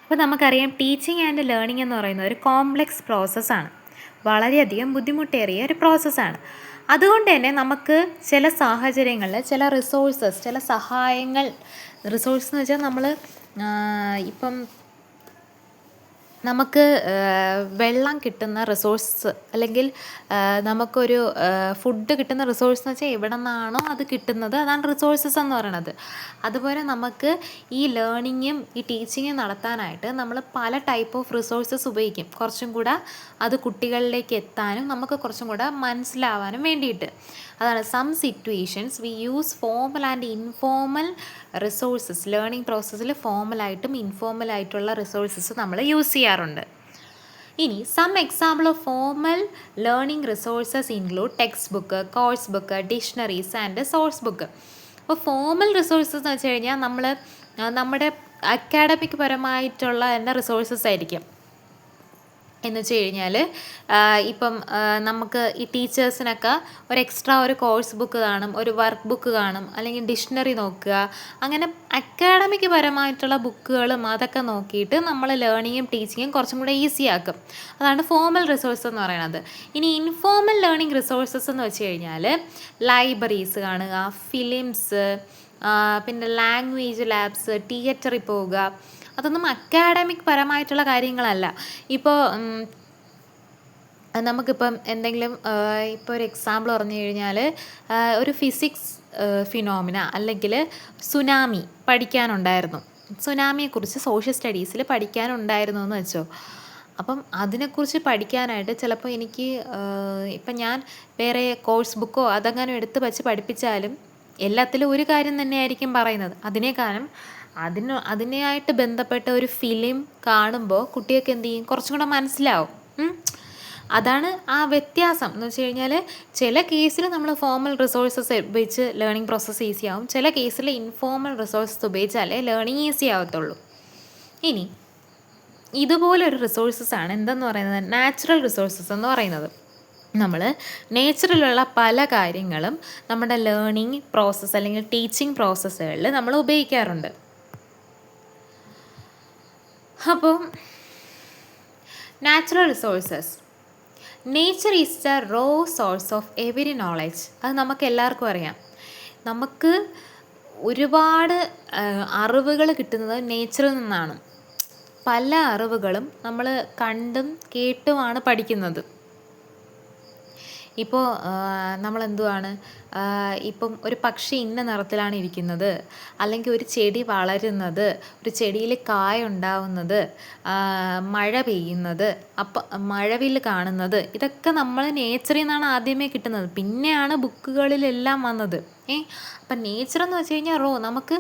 അപ്പോൾ നമുക്കറിയാം teaching and learning എന്ന് പറയുന്ന ഒരു കോംപ്ലക്സ് പ്രോസസ്സാണ്, വളരെയധികം ബുദ്ധിമുട്ടേറിയ ഒരു പ്രോസസ്സാണ്. അതുകൊണ്ട് തന്നെ നമുക്ക് ചില സാഹചര്യങ്ങളിൽ ചില റിസോഴ്സസ്, ചില സഹായങ്ങൾ, റിസോഴ്സ് എന്ന് വെച്ചാൽ നമ്മൾ ഇപ്പം നമുക്ക് വെള്ളം കിട്ടുന്ന റിസോഴ്സ് അല്ലെങ്കിൽ നമുക്കൊരു ഫുഡ് കിട്ടുന്ന റിസോഴ്സ് എന്ന് വെച്ചാൽ എവിടെ നിന്നാണോ അത് കിട്ടുന്നത്, അതാണ് റിസോഴ്സസ് എന്ന് പറയുന്നത്. അതുപോലെ നമുക്ക് ഈ ലേണിങ്ങും ഈ ടീച്ചിങ്ങും നടത്താനായിട്ട് നമ്മൾ പല ടൈപ്പ് ഓഫ് റിസോഴ്സസ് ഉപയോഗിക്കും, കുറച്ചും കൂടെ അത് കുട്ടികളിലേക്ക് എത്താനും നമുക്ക് കുറച്ചും കൂടെ മനസ്സിലാവാനും വേണ്ടിയിട്ട്. അതാണ് some situations we use formal and informal resources. Learning പ്രോസസ്സിൽ ഫോമലായിട്ടും ഇൻഫോമലായിട്ടുള്ള റിസോഴ്സസ് നമ്മൾ യൂസ് ചെയ്യാറുണ്ട്. ഇനി some example of formal learning resources include text book, course book, dictionaries and source book. അപ്പോൾ ഫോമൽ റിസോഴ്സസ് എന്ന് വെച്ച് കഴിഞ്ഞാൽ നമ്മുടെ അക്കാഡമിക് പരമായിട്ടുള്ള തന്നെ റിസോഴ്സസ് ആയിരിക്കും. എന്ന് വെച്ച് കഴിഞ്ഞാൽ ഇപ്പം നമുക്ക് ഈ ടീച്ചേഴ്സിനൊക്കെ ഒരു എക്സ്ട്രാ ഒരു കോഴ്സ് ബുക്ക് കാണും, ഒരു വർക്ക് ബുക്ക് കാണും, അല്ലെങ്കിൽ ഡിക്ഷണറി നോക്കുക, അങ്ങനെ അക്കാഡമിക് പരമായിട്ടുള്ള ബുക്കുകളും അതൊക്കെ നോക്കിയിട്ട് നമ്മൾ ലേണിങ്ങും ടീച്ചിങ്ങും കുറച്ചും കൂടെ ഈസി ആക്കും. അതാണ് ഫോമൽ റിസോഴ്സ് എന്ന് പറയുന്നത്. ഇനി ഇൻഫോമൽ ലേണിംഗ് റിസോഴ്സസ് എന്ന് വെച്ച് കഴിഞ്ഞാൽ ലൈബ്രറീസ് കാണുക, ഫിലിംസ്, പിന്നെ ലാംഗ്വേജ് ലാബ്സ്, തിയേറ്ററിൽ പോവുക, അതൊന്നും അക്കാഡമിക് പരമായിട്ടുള്ള കാര്യങ്ങളല്ല. ഇപ്പോൾ നമുക്കിപ്പം എന്തെങ്കിലും ഇപ്പോൾ ഒരു എക്സാമ്പിൾ പറഞ്ഞു കഴിഞ്ഞാൽ ഒരു ഫിസിക്സ് ഫിനോമിന അല്ലെങ്കിൽ സുനാമി പഠിക്കാനുണ്ടായിരുന്നു, സുനാമിയെക്കുറിച്ച് സോഷ്യൽ സ്റ്റഡീസിൽ പഠിക്കാനുണ്ടായിരുന്നു എന്ന് വെച്ചോ. അപ്പം അതിനെക്കുറിച്ച് പഠിക്കാനായിട്ട് ചിലപ്പോൾ എനിക്ക് ഇപ്പം ഞാൻ വേറെ കോഴ്സ് ബുക്കോ അതങ്ങനെ എടുത്ത് വച്ച് പഠിപ്പിച്ചാലും എല്ലാത്തിലും ഒരു കാര്യം തന്നെയായിരിക്കും പറയുന്നത്. അതിനായിട്ട് ബന്ധപ്പെട്ട ഒരു ഫിലിം കാണുമ്പോൾ കുട്ടികൾക്ക് എന്ത് ചെയ്യും, കുറച്ചും കൂടെ മനസ്സിലാവും. അതാണ് ആ വ്യത്യാസം എന്ന് വെച്ച് കഴിഞ്ഞാൽ ചില കേസിൽ നമ്മൾ ഫോമൽ റിസോഴ്സസ് ഉപയോഗിച്ച് ലേണിംഗ് പ്രോസസ്സ് ഈസി ആവും, ചില കേസിൽ ഇൻഫോമൽ റിസോഴ്സസ് ഉപയോഗിച്ചാലേ ലേണിംഗ് ഈസി ആവത്തുള്ളൂ. ഇനി ഇതുപോലൊരു റിസോഴ്സസ് ആണ് എന്തെന്ന് പറയുന്നത്, നാച്ചുറൽ റിസോഴ്സസ് എന്ന് പറയുന്നത്. നമ്മൾ നേച്ചറിലുള്ള പല കാര്യങ്ങളും നമ്മുടെ ലേണിംഗ് പ്രോസസ്സ് അല്ലെങ്കിൽ ടീച്ചിങ് പ്രോസസ്സുകളിൽ നമ്മൾ ഉപയോഗിക്കാറുണ്ട്. അപ്പോൾ natural resources, nature is the raw source of every knowledge. അത് നമുക്ക് എല്ലാവർക്കും അറിയാം. നമുക്ക് ഒരുപാട് അറിവുകൾ കിട്ടുന്നത് നേച്ചറിൽ നിന്നാണ്. പല അറിവുകളും നമ്മൾ കണ്ടും കേട്ടുമാണ് പഠിക്കുന്നത്. ഇപ്പോൾ നമ്മളെന്തുവാണ്, ഇപ്പം ഒരു പക്ഷി ഇന്ന നിറത്തിലാണ് ഇരിക്കുന്നത്, അല്ലെങ്കിൽ ഒരു ചെടി വളരുന്നത്, ഒരു ചെടിയിൽ കായ ഉണ്ടാവുന്നത്, മഴ പെയ്യുന്നത്, അപ്പം മഴവില്ല് കാണുന്നത്, ഇതൊക്കെ നമ്മൾ നേച്ചറിൽ നിന്നാണ് ആദ്യമേ കിട്ടുന്നത്, പിന്നെയാണ് ബുക്കുകളിലെല്ലാം വന്നത്. അപ്പം നേച്ചർ എന്ന് വെച്ച് കഴിഞ്ഞാൽ നമുക്ക്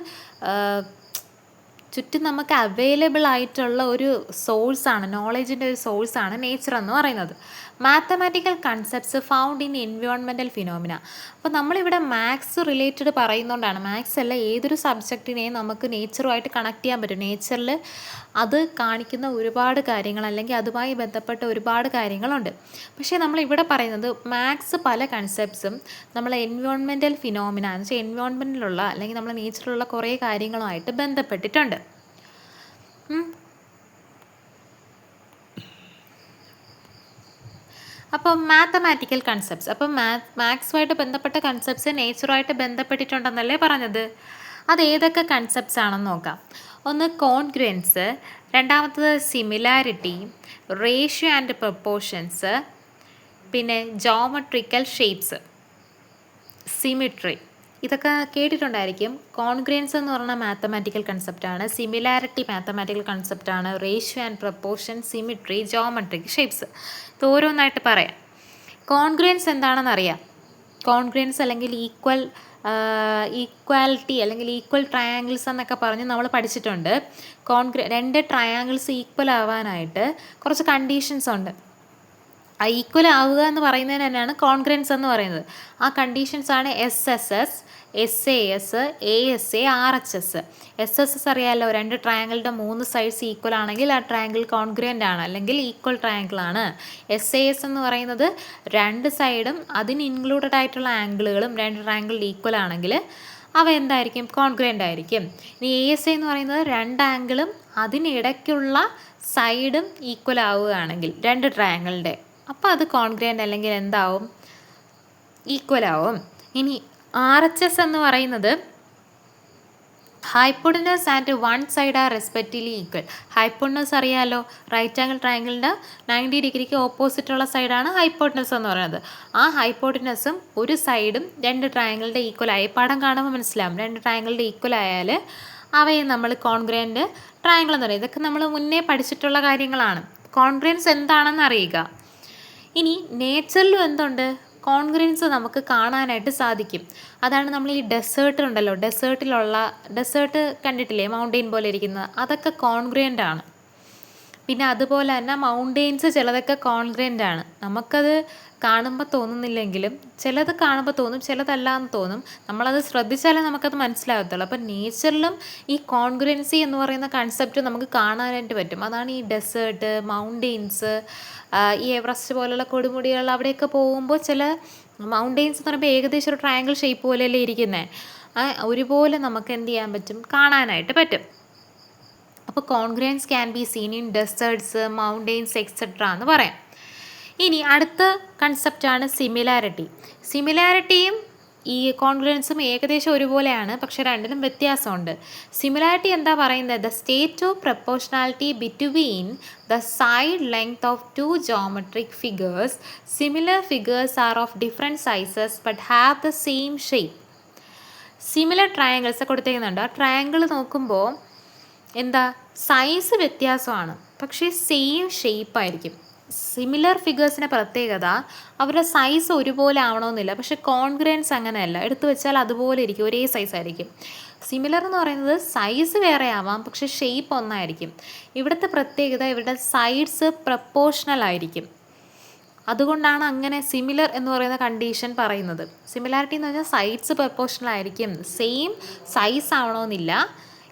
ചുറ്റും നമുക്ക് അവൈലബിൾ ആയിട്ടുള്ള ഒരു സോഴ്സാണ്, നോളജിൻ്റെ ഒരു സോഴ്സാണ് നേച്ചർ എന്ന് പറയുന്നത്. Mathematical concepts found in environmental phenomena. അപ്പോൾ നമ്മളിവിടെ മാത്സ് റിലേറ്റഡ് പറയുന്നതുകൊണ്ടാണ്, മാത്സ് അല്ല ഏതൊരു സബ്ജക്റ്റിനെയും നമുക്ക് നേച്ചറുമായിട്ട് കണക്ട് ചെയ്യാൻ പറ്റും. നേച്ചറിൽ അത് കാണിക്കുന്ന ഒരുപാട് കാര്യങ്ങൾ അല്ലെങ്കിൽ അതുമായി ബന്ധപ്പെട്ട ഒരുപാട് കാര്യങ്ങളുണ്ട്. പക്ഷേ നമ്മളിവിടെ പറയുന്നത് മാത്സ് പല കൺസെപ്റ്റ്സും നമ്മൾ എൻവയോൺമെൻറ്റൽ ഫിനോമിന എന്ന് വെച്ചാൽ എൻവയോൺമെൻറ്റിലുള്ള അല്ലെങ്കിൽ നമ്മൾ നേച്ചറിലുള്ള കുറേ കാര്യങ്ങളുമായിട്ട് ബന്ധപ്പെട്ടിട്ടുണ്ട്. അപ്പം മാത്തമാറ്റിക്കൽ കൺസെപ്റ്റ്സ്, അപ്പം മാത്സുമായിട്ട് ബന്ധപ്പെട്ട കൺസെപ്റ്റ്സ് നേച്ചറുമായിട്ട് ബന്ധപ്പെട്ടിട്ടുണ്ടെന്നല്ലേ പറഞ്ഞത്. അത് ഏതൊക്കെ കൺസെപ്റ്റ്സ് ആണെന്ന് നോക്കാം. ഒന്ന് കോൺഗ്രുവൻസ്, രണ്ടാമത്തത് സിമിലാരിറ്റി, റേഷ്യോ ആൻഡ് പ്രൊപ്പോർഷൻസ്, പിന്നെ ജോമെട്രിക്കൽ ഷേപ്സ്, സിമിട്രി. ഇതൊക്കെ കേട്ടിട്ടുണ്ടായിരിക്കും. കോൺഗ്രുവൻസ് എന്ന് പറഞ്ഞാൽ മാത്തമാറ്റിക്കൽ കൺസെപ്റ്റാണ്, സിമിലാരിറ്റി മാത്തമാറ്റിക്കൽ കൺസെപ്റ്റാണ്, ratio and proportion, symmetry, geometric shapes. ഇത് ഓരോന്നായിട്ട് പറയാം. കോൺഗ്രുവൻസ് എന്താണെന്ന് അറിയാം. കോൺഗ്രുവൻസ് അല്ലെങ്കിൽ ഈക്വാലിറ്റി അല്ലെങ്കിൽ ഈക്വൽ ട്രയാങ്കിൾസ് എന്നൊക്കെ പറഞ്ഞ് നമ്മൾ പഠിച്ചിട്ടുണ്ട്. രണ്ട് ട്രയാങ്കിൾസ് ഈക്വൽ ആവാനായിട്ട് കുറച്ച് കണ്ടീഷൻസ് ഉണ്ട്. ആ ഈക്വൽ ആവുക എന്ന് പറയുന്നതിന് തന്നെയാണ് കോൺഗ്രുവൻസ് എന്ന് പറയുന്നത്. ആ കണ്ടീഷൻസാണ് SSS, SAS, ASA, RHS. SSS അറിയാമല്ലോ, രണ്ട് ട്രയാങ്കിളുടെ 3 സൈഡ്സ് ഈക്വൽ ആണെങ്കിൽ ആ ട്രയാങ്കിൾ കോൺഗ്രുവൻ്റ് ആണ് അല്ലെങ്കിൽ ഈക്വൽ ട്രയാങ്കിൾ ആണ്. SAS എന്ന് പറയുന്നത് രണ്ട് സൈഡും അതിന് ഇൻക്ലൂഡഡ് ആയിട്ടുള്ള ആംഗിളുകളും രണ്ട് ട്രയാങ്കിളിൽ ഈക്വൽ ആണെങ്കിൽ അവ എന്തായിരിക്കും? കോൺഗ്രൻ്റ് ആയിരിക്കും. ഇനി ASA എന്ന് പറയുന്നത് രണ്ട് ആംഗിളും അതിനിടയ്ക്കുള്ള സൈഡും ഈക്വൽ ആവുകയാണെങ്കിൽ രണ്ട് ട്രയാങ്കിളിൻ്റെ, അപ്പോൾ അത് കോൺഗ്രൻ്റ് അല്ലെങ്കിൽ എന്താവും? ഈക്വൽ ആവും. ഇനി RHS എന്ന് പറയുന്നത് hypotenuse and one side are respectively equal. Hypotenuse അറിയാലോ, റൈറ്റ് ആംഗിൾ ട്രയാങ്കിളിൻ്റെ 90 ഡിഗ്രിക്ക് ഓപ്പോസിറ്റുള്ള സൈഡാണ് ഹൈപ്പോട്ടനസ് എന്ന് പറയുന്നത്. ആ ഹൈപ്പോട്ടനസും ഒരു സൈഡും രണ്ട് ട്രയാങ്കിളിൻ്റെ ഈക്വലായി, പടം കാണുമ്പോൾ മനസ്സിലാവും, രണ്ട് ട്രയാങ്കിളിൻ്റെ ഈക്വൽ ആയാൽ അവയെ നമ്മൾ കോൺഗ്രൻ്റ് ട്രയാങ്കിൾ എന്ന് പറയും. ഇതൊക്കെ നമ്മൾ മുന്നേ പഠിച്ചിട്ടുള്ള കാര്യങ്ങളാണ്. കോൺഗ്രൻസ് എന്താണെന്ന് അറിയുക. ഇനി നേച്ചറിലും എന്തുണ്ട്? കോൺഗ്രൻസ് നമുക്ക് കാണാനായിട്ട് സാധിക്കും. അതാണ് നമ്മൾ ഈ ഡെസേർട്ടിലുണ്ടല്ലോ, ഡെസേർട്ട് കണ്ടിട്ടില്ലേ, മൗണ്ടെയിൻ പോലെ ഇരിക്കുന്നത്, അതൊക്കെ കോൺഗ്രൻ്റ് ആണ്. പിന്നെ അതുപോലെ തന്നെ മൗണ്ടെയിൻസ് ചിലതൊക്കെ കോൺഗ്രൻ്റ് ആണ്. നമുക്കത് കാണുമ്പോൾ തോന്നുന്നില്ലെങ്കിലും ചിലത് കാണുമ്പോൾ തോന്നും, ചിലതല്ല എന്ന് തോന്നും. നമ്മളത് ശ്രദ്ധിച്ചാലേ നമുക്കത് മനസ്സിലാകത്തുള്ളൂ. അപ്പം നേച്ചറിലും ഈ കോൺഗ്രൻസി എന്ന് പറയുന്ന കൺസെപ്റ്റ് നമുക്ക് കാണാനായിട്ട് പറ്റും. അതാണ് ഈ ഡെസേർട്ട്, മൗണ്ടെയിൻസ്, ഈ എവറസ്റ്റ് പോലുള്ള കൊടുമുടികൾ അവിടെയൊക്കെ പോകുമ്പോൾ ചില മൗണ്ടെയിൻസ് എന്ന് പറയുമ്പോൾ ഏകദേശം ഒരു ട്രയാങ്കിൾ ഷേപ്പ് പോലെയല്ലേ ഇരിക്കുന്നത്, ഒരുപോലെ നമുക്ക് എന്ത് ചെയ്യാൻ പറ്റും? കാണാനായിട്ട് പറ്റും. അപ്പോൾ congruence can be scene in desserts, mountains etcetera എന്ന് പറയാം. ഇനി അടുത്ത കൺസെപ്റ്റാണ് സിമിലാരിറ്റി. സിമിലാരിറ്റിയും ഈ കോൺഗ്രൻസും ഏകദേശം ഒരുപോലെയാണ്, പക്ഷെ രണ്ടിലും വ്യത്യാസമുണ്ട്. സിമിലാരിറ്റി എന്താ പറയുന്നത്? The state of proportionality between the side length of two geometric figures. Similar figures are of different sizes but have the same shape. Similar triangles കൊടുത്തേക്കുന്നുണ്ട്. ആ ട്രയാങ്കിൾ നോക്കുമ്പോൾ എന്താ, സൈസ് വ്യത്യാസമാണ്, പക്ഷേ സെയിം ഷേപ്പ് ആയിരിക്കും. സിമിലർ ഫിഗേഴ്സിൻ്റെ പ്രത്യേകത അവരുടെ സൈസ് ഒരുപോലെ ആവണമെന്നില്ല, പക്ഷേ കോൺഗ്രൻസ് അങ്ങനെയല്ല, എടുത്തു വെച്ചാൽ അതുപോലെ ഇരിക്കും, ഒരേ സൈസ് ആയിരിക്കും. സിമിലർ എന്ന് പറയുന്നത് സൈസ് വേറെ ആവാം, പക്ഷേ ഷേപ്പ് ഒന്നായിരിക്കും. ഇവിടുത്തെ പ്രത്യേകത ഇവരുടെ സൈഡ്സ് പ്രപ്പോർഷണൽ ആയിരിക്കും. അതുകൊണ്ടാണ് അങ്ങനെ സിമിലർ എന്ന് പറയുന്ന കണ്ടീഷൻ പറയുന്നത്. സിമിലാരിറ്റി എന്ന് പറഞ്ഞാൽ സൈഡ്സ് പ്രപ്പോർഷണൽ ആയിരിക്കും, സെയിം സൈസ് ആവണമെന്നില്ല,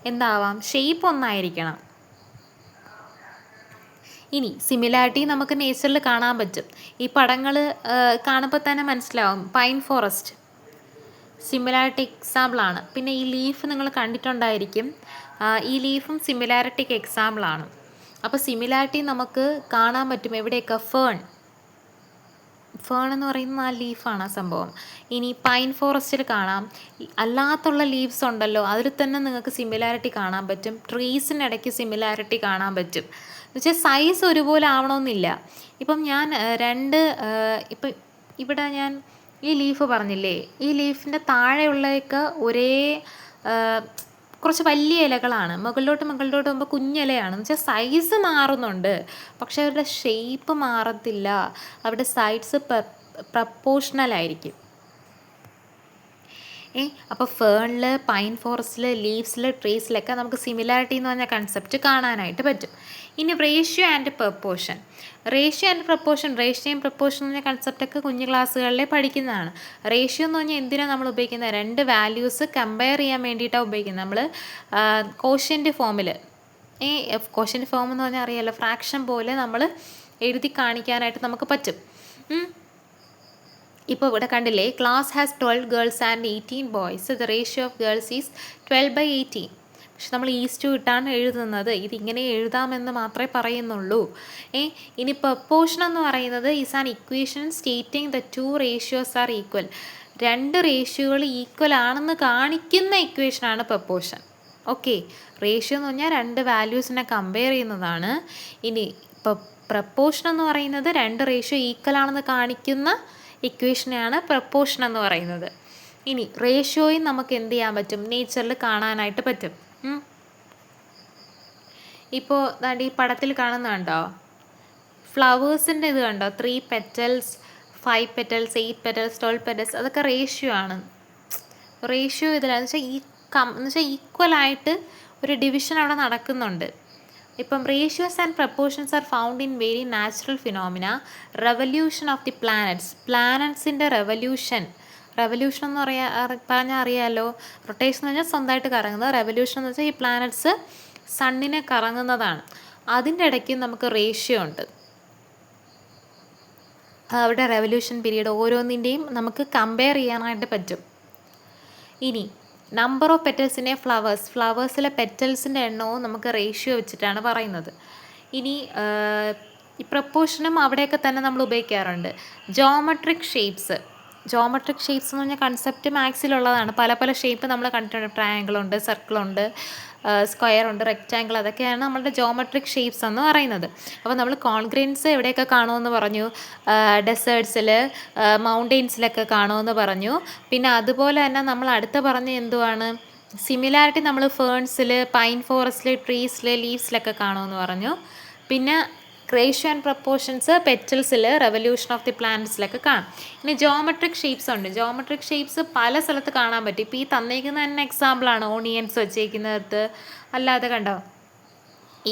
എന്താവാം, ഷേപ്പ് ഒന്നായിരിക്കണം. ഇനി സിമിലാരിറ്റി നമുക്ക് നേച്ചറിൽ കാണാൻ പറ്റും. ഈ പടങ്ങൾ കാണുമ്പോൾ തന്നെ മനസ്സിലാവും. പൈൻ ഫോറസ്റ്റ് സിമിലാരിറ്റി എക്സാമ്പിളാണ്. പിന്നെ ഈ ലീഫ് നിങ്ങൾ കണ്ടിട്ടുണ്ടായിരിക്കും, ഈ ലീഫും സിമിലാരിറ്റിക്ക് എക്സാമ്പിളാണ്. അപ്പോൾ സിമിലാരിറ്റി നമുക്ക് കാണാൻ പറ്റും എവിടെയൊക്കെ? ഫേൺ എന്ന് പറയുന്ന ആ ലീഫാണ് ആ സംഭവം. ഇനി പൈൻ ഫോറസ്റ്റിൽ കാണാം. അല്ലാത്തുള്ള ലീവ്സ് ഉണ്ടല്ലോ, അതിൽ തന്നെ നിങ്ങൾക്ക് സിമിലാരിറ്റി കാണാൻ പറ്റും. ട്രീസിനിടയ്ക്ക് സിമിലാരിറ്റി കാണാൻ പറ്റും. എന്നുവെച്ചാൽ സൈസ് ഒരുപോലെ ആവണമെന്നില്ല. ഇപ്പം ഞാൻ ഇപ്പം ഇവിടെ ഞാൻ ഈ ലീഫ് പറഞ്ഞില്ലേ, ഈ ലീഫിൻ്റെ താഴെയുള്ളതൊക്കെ ഒരേ കുറച്ച് വലിയ ഇലകളാണ്, മുകളിലോട്ട് പോകുമ്പോൾ കുഞ്ഞിലയാണ്. എന്ന് വെച്ചാൽ സൈസ് മാറുന്നുണ്ട്, പക്ഷെ അവരുടെ ഷേപ്പ് മാറത്തില്ല, അവരുടെ സൈഡ്സ് പ്രപ്പോർഷണൽ ആയിരിക്കും. അപ്പോൾ ഫേണിൽ, പൈൻ ഫോറസ്റ്റിൽ, ലീവ്സിൽ, ട്രീസിലൊക്കെ നമുക്ക് സിമിലാരിറ്റി എന്ന് പറഞ്ഞ കൺസെപ്റ്റ് കാണാനായിട്ട് പറ്റും. ഇനി റേഷ്യോ ആൻഡ് പ്രപ്പോർഷൻ. റേഷ്യോയും പ്രപ്പോർഷൻ എന്ന് പറഞ്ഞ കൺസെപ്റ്റൊക്കെ കുഞ്ഞു ക്ലാസ്സുകളിൽ പഠിക്കുന്നതാണ്. റേഷ്യോ എന്ന് പറഞ്ഞാൽ എന്തിനാണ് നമ്മൾ ഉപയോഗിക്കുന്നത്? രണ്ട് വാല്യൂസ് കമ്പയർ ചെയ്യാൻ വേണ്ടിയിട്ടാണ് ഉപയോഗിക്കുന്നത്. നമ്മൾ കോഷ്യൻ്റ് ഫോമിൽ, കോഷ്യൻ്റ് ഫോം എന്ന് പറഞ്ഞാൽ അറിയാമല്ലോ, ഫ്രാക്ഷൻ പോലെ നമ്മൾ എഴുതി കാണിക്കാനായിട്ട് നമുക്ക് പറ്റും. ഇപ്പോൾ ഇവിടെ കണ്ടില്ലേ, class has 12 girls and 18 boys. The ratio of girls is 12/18. പക്ഷെ നമ്മൾ ഈസ്റ്റു ഇട്ടാണ് എഴുതുന്നത്. ഇതിങ്ങനെ എഴുതാമെന്ന് മാത്രമേ പറയുന്നുള്ളൂ. ഇനി പ്രപ്പോർഷൻ എന്ന് പറയുന്നത് is an equation stating the two ratios R equal. രണ്ട് റേഷ്യോകൾ ഈക്വൽ ആണെന്ന് കാണിക്കുന്ന ഇക്വേഷനാണ് പ്രപ്പോർഷൻ. ഓക്കെ, റേഷ്യോ എന്ന് പറഞ്ഞാൽ രണ്ട് വാല്യൂസിനെ കമ്പയർ ചെയ്യുന്നതാണ്. ഇനി പ്രപ്പോർഷൻ എന്ന് പറയുന്നത് രണ്ട് റേഷ്യോ ഈക്വൽ ആണെന്ന് കാണിക്കുന്ന ഇക്വേഷനെയാണ് പ്രപ്പോർഷൻ എന്ന് പറയുന്നത്. ഇനി റേഷ്യോയും നമുക്ക് എന്ത് ചെയ്യാൻ പറ്റും? നേച്ചറിൽ കാണാനായിട്ട് പറ്റും. ഇപ്പോൾ ഈ പടത്തിൽ കാണുന്നുണ്ടോ, ഫ്ലവേഴ്സിൻ്റെ ഇത് കണ്ടോ? 3 petals, 5 petals, 8 petals, 12 petals, അതൊക്കെ റേഷ്യോ ആണ്. റേഷ്യോ ഇതിലാന്ന് വെച്ചാൽ ഈക്വലായിട്ട് ഒരു ഡിവിഷൻ അവിടെ നടക്കുന്നുണ്ട്. ഇപ്പം ratios and proportions are found in very natural phenomena. Revolution of the പ്ലാനറ്റ്സിൻ്റെ റെവല്യൂഷൻ എന്ന് പറഞ്ഞാൽ അറിയാമല്ലോ, റൊട്ടേഷൻ എന്ന് പറഞ്ഞാൽ സ്വന്തമായിട്ട് കറങ്ങുന്നത്, റെവല്യൂഷൻ എന്ന് വെച്ചാൽ ഈ പ്ലാനറ്റ്സ് സണ്ണിനെ കറങ്ങുന്നതാണ്. അതിൻ്റെ ഇടയ്ക്ക് നമുക്ക് റേഷ്യോ ഉണ്ട്. അവിടെ റെവല്യൂഷൻ പീരീഡ് ഓരോന്നിൻ്റെയും നമുക്ക് കമ്പയർ ചെയ്യാനായിട്ട് പറ്റും. ഇനി നമ്പർ ഓഫ് പെറ്റൽസിനെ ഫ്ലവേഴ്സിലെ പെറ്റൽസിൻ്റെ എണ്ണവും നമുക്ക് റേഷ്യോ വെച്ചിട്ടാണ് പറയുന്നത്. ഇനി ഈ പ്രപ്പോർഷനും അവിടെയൊക്കെ തന്നെ നമ്മൾ ഉപയോഗിക്കാറുണ്ട്. ജോമെട്രിക് ഷേപ്സ് എന്ന് പറഞ്ഞാൽ കൺസെപ്റ്റ് മാത്സിലുള്ളതാണ്. പല പല ഷേപ്പ് നമ്മൾ കണ്ടിട്ടുണ്ട്. ട്രയാങ്കിളുണ്ട്, സർക്കിളുണ്ട്, സ്ക്വയറുണ്ട്, റെക്റ്റാങ്കിൾ, അതൊക്കെയാണ് നമ്മളുടെ ജോമെട്രിക് ഷേപ്സ് എന്ന് പറയുന്നത്. അപ്പോൾ നമ്മൾ കോൺഗ്രെയിൻസ് എവിടെയൊക്കെ കാണുമെന്ന് പറഞ്ഞു? ഡെസേർട്സിൽ, മൗണ്ടെയ്ൻസിലൊക്കെ കാണുമെന്ന് പറഞ്ഞു. പിന്നെ അതുപോലെ തന്നെ നമ്മൾ അടുത്ത പറഞ്ഞ എന്തുവാണ്? സിമിലാരിറ്റി നമ്മൾ ഫേൺസിൽ, പൈൻ ഫോറസ്റ്റിൽ, ട്രീസിൽ, ലീവ്സിലൊക്കെ കാണുമെന്ന് പറഞ്ഞു. പിന്നെ റേഷ്യോ ആൻഡ് പ്രപ്പോർഷൻസ് പെറ്റൽസിൽ, റെവല്യൂഷൻ ഓഫ് ദി പ്ലാന്റ്സിലൊക്കെ കാണും. ഇനി ജോമെട്രിക് ഷേപ്സ് ഉണ്ട്. ജോമെട്രിക് ഷേപ്സ് പല സ്ഥലത്ത് കാണാൻ പറ്റും. ഇപ്പോൾ ഈ തന്നേക്കുന്ന തന്നെ എക്സാമ്പിളാണ് ഓണിയൻസ് വെച്ചേക്കുന്നത്. അല്ലാതെ കണ്ടോ,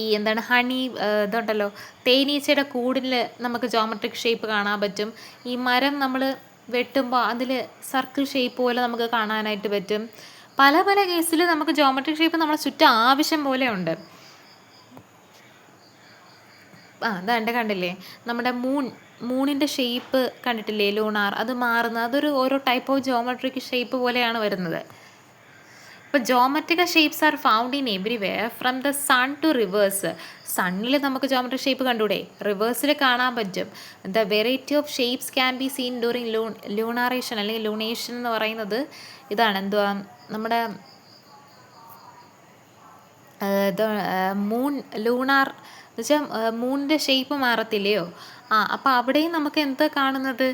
ഈ എന്താണ് ഹണി ഇതുണ്ടല്ലോ, തേനീച്ചയുടെ കൂടിൽ നമുക്ക് ജോമെട്രിക് ഷേപ്പ് കാണാൻ പറ്റും. ഈ മരം നമ്മൾ വെട്ടുമ്പോൾ അതിൽ സർക്കിൾ ഷേപ്പ് പോലെ നമുക്ക് കാണാനായിട്ട് പറ്റും. പല പല കേസിൽ നമുക്ക് ജോമെട്രിക് ഷേപ്പ് നമ്മളെ ചുറ്റും ആവശ്യം പോലെ ഉണ്ട്. അതാണ്ട് കണ്ടില്ലേ, നമ്മുടെ മൂണിൻ്റെ ഷേപ്പ് കണ്ടിട്ടില്ലേ, ലൂണാർ, അത് മാറുന്നത്, അതൊരു ഓരോ ടൈപ്പ് ഓഫ് ജോമെട്രിക് ഷേപ്പ് പോലെയാണ് വരുന്നത്. ഇപ്പോൾ geometrical shapes are found in everywhere from the sun to rivers. സണ്ണിൽ നമുക്ക് ജോമെട്രിക് ഷേപ്പ് കണ്ടൂടെ, റിവേഴ്സിൽ കാണാൻ പറ്റും. The variety of shapes can be seen during lunation അല്ലെങ്കിൽ ലൂണേഷൻ എന്ന് പറയുന്നത് ഇതാണ്. എന്തുവാ, നമ്മുടെ മൂൺ ലൂണാർ എന്ന് വെച്ചാൽ മൂണിൻ്റെ ഷേപ്പ് മാറത്തില്ലയോ, അപ്പോൾ അവിടെയും നമുക്ക് എന്താ കാണുന്നത്?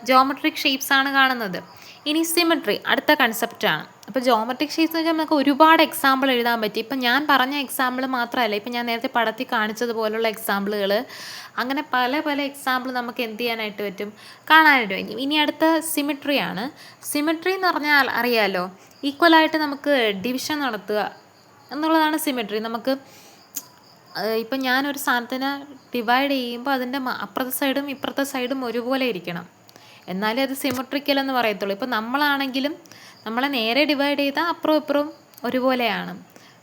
ജോമെട്രിക് ഷേപ്സ് ആണ് കാണുന്നത്. ഇനി സിമെട്രി അടുത്ത കൺസെപ്റ്റാണ്. അപ്പോൾ ജോമെട്രിക് ഷേപ്സ് എന്ന് വെച്ചാൽ നമുക്ക് ഒരുപാട് എക്സാമ്പിൾ എഴുതാൻ പറ്റി. ഇപ്പം ഞാൻ പറഞ്ഞ എക്സാമ്പിൾ മാത്രമല്ല, ഇപ്പം ഞാൻ നേരത്തെ പടത്തിൽ കാണിച്ചതുപോലുള്ള എക്സാമ്പിളുകൾ, അങ്ങനെ പല പല എക്സാമ്പിൾ നമുക്ക് എന്ത് ചെയ്യാനായിട്ട് പറ്റും? കാണാനായിട്ട് പറ്റും. ഇനി അടുത്ത സിമെട്രിയാണ്. സിമെട്രി എന്ന് പറഞ്ഞാൽ അറിയാമല്ലോ, ഈക്വലായിട്ട് നമുക്ക് ഡിവിഷൻ നടത്തുക എന്നുള്ളതാണ് സിമെട്രി. നമുക്ക് ഇപ്പം ഞാനൊരു സാധനത്തിനെ ഡിവൈഡ് ചെയ്യുമ്പോൾ അതിൻ്റെ അപ്പുറത്തെ സൈഡും ഇപ്പുറത്തെ സൈഡും ഒരുപോലെ ഇരിക്കണം, എന്നാലേ അത് സിമെട്രിക്കൽ എന്ന് പറയത്തുള്ളൂ. ഇപ്പം നമ്മളാണെങ്കിലും നമ്മളെ നേരെ ഡിവൈഡ് ചെയ്താൽ അപ്പുറവും ഇപ്പുറവും ഒരുപോലെയാണ്.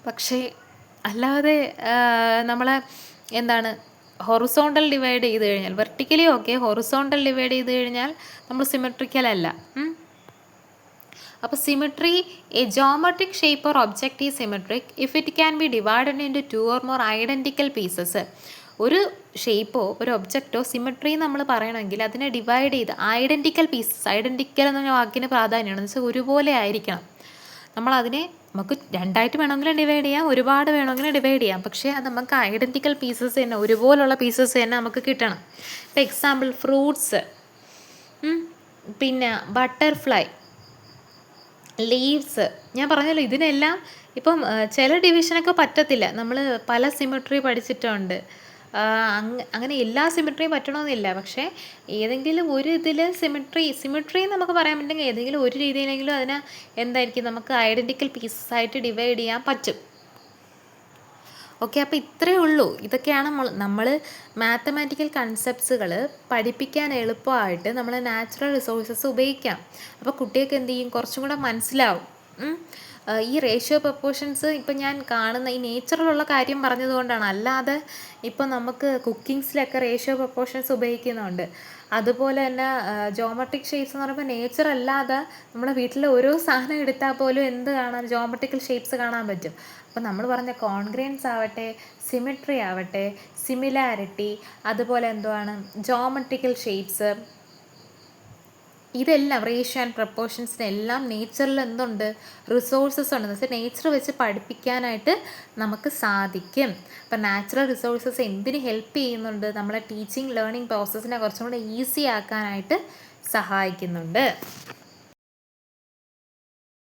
പക്ഷേ അല്ലാതെ നമ്മളെ എന്താണ് ഹൊറിസോണ്ടൽ ഡിവൈഡ് ചെയ്ത് കഴിഞ്ഞാൽ, വെർട്ടിക്കലി ഓക്കെ, ഹൊറിസോണ്ടൽ ഡിവൈഡ് ചെയ്ത് കഴിഞ്ഞാൽ നമ്മൾ സിമെട്രിക്കൽ അല്ല. അപ്പോൾ symmetry, A geometric shape or object is symmetric if it can be divided into 2 or more identical pieces. ഒരു ഷേപ്പോ ഒരു ഒബ്ജക്റ്റോ സിമെട്രി നമ്മൾ പറയണമെങ്കിൽ അതിനെ ഡിവൈഡ് ചെയ്ത് ഐഡൻറ്റിക്കൽ പീസസ്, ഐഡൻറ്റിക്കൽ എന്ന വാക്കിന് പ്രാധാന്യമാണ്, എന്ന് വെച്ചാൽ ഒരുപോലെ ആയിരിക്കണം. നമ്മളതിനെ നമുക്ക് രണ്ടായിട്ട് വേണമെങ്കിലും ഡിവൈഡ് ചെയ്യാം, ഒരുപാട് വേണമെങ്കിലും ഡിവൈഡ് ചെയ്യാം, പക്ഷേ അത് നമുക്ക് ഐഡൻറ്റിക്കൽ പീസസ് തന്നെ, ഒരുപോലുള്ള പീസസ് തന്നെ നമുക്ക് കിട്ടണം. ഇപ്പോൾ എക്സാമ്പിൾ ഫ്രൂട്ട്സ്, പിന്നെ ബട്ടർഫ്ലൈ, ലീവ്സ്, ഞാൻ പറഞ്ഞല്ലോ ഇതിനെല്ലാം ഇപ്പം ചില ഡിവിഷനൊക്കെ പറ്റത്തില്ല. നമ്മൾ പല സിമെട്രി പഠിച്ചിട്ടുണ്ട്. അങ്ങനെ എല്ലാ സിമെട്രിയും പറ്റണമെന്നില്ല, പക്ഷേ ഏതെങ്കിലും ഒരു ഇതിൽ സിമെട്രി നമുക്ക് പറയാൻ പറ്റുമെങ്കിൽ ഏതെങ്കിലും ഒരു രീതിയിലെങ്കിലും അതിനെ എന്തായിരിക്കും നമുക്ക് ഐഡൻറ്റിക്കൽ പീസസ് ആയിട്ട് ഡിവൈഡ് ചെയ്യാൻ പറ്റും. ഓക്കെ, അപ്പോൾ ഇത്രയേ ഉള്ളൂ. ഇതൊക്കെയാണ് നമ്മൾ മാത്തമാറ്റിക്കൽ കൺസെപ്റ്റ്സുകൾ പഠിപ്പിക്കാൻ എളുപ്പമായിട്ട് നമ്മൾ നാച്ചുറൽ റിസോഴ്സസ് ഉപയോഗിക്കാം. അപ്പോൾ കുട്ടികൾക്ക് എന്ത് ചെയ്യും, കുറച്ചും കൂടെ മനസ്സിലാവും. ഈ റേഷ്യോ പ്രപ്പോർഷൻസ് ഇപ്പം ഞാൻ കാണുന്ന ഈ നേച്ചറിലുള്ള കാര്യം പറഞ്ഞതുകൊണ്ടാണ്. അല്ലാതെ ഇപ്പം നമുക്ക് കുക്കിങ്സിലൊക്കെ റേഷ്യോ പ്രപ്പോർഷൻസ് ഉപയോഗിക്കുന്നുണ്ട്. അതുപോലെ തന്നെ ജോമെട്രിക് ഷേപ്സ് എന്ന് പറയുമ്പോൾ നേച്ചർ അല്ലാതെ നമ്മുടെ വീട്ടിലെ ഓരോ സാധനം എടുത്താൽ പോലും എന്ത് കാണാൻ, ജോമെട്രിക്കൽ ഷേപ്സ് കാണാൻ പറ്റും. അപ്പം നമ്മൾ പറഞ്ഞ കോൺഗ്രെയിൻസ് ആവട്ടെ, സിമെട്രി ആവട്ടെ, സിമിലാരിറ്റി, അതുപോലെ എന്തുവാണ് ജോമെട്രിക്കൽ ഷേപ്സ്, ഇതെല്ലാം റേഷ്യോ ആൻഡ് പ്രപ്പോർഷൻസിനെല്ലാം നേച്ചറിൽ എന്തുണ്ട്, റിസോഴ്സസ് ഉണ്ട്. എന്ന് വെച്ചാൽ നേച്ചർ വെച്ച് പഠിപ്പിക്കാനായിട്ട് നമുക്ക് സാധിക്കും. അപ്പം നാച്ചുറൽ റിസോഴ്സസ് എന്തിന് ഹെൽപ്പ് ചെയ്യുന്നുണ്ട്? നമ്മളെ ടീച്ചിങ് ലേണിംഗ് പ്രോസസ്സിനെ കുറച്ചും കൂടെ ഈസി ആക്കാനായിട്ട് സഹായിക്കുന്നുണ്ട്.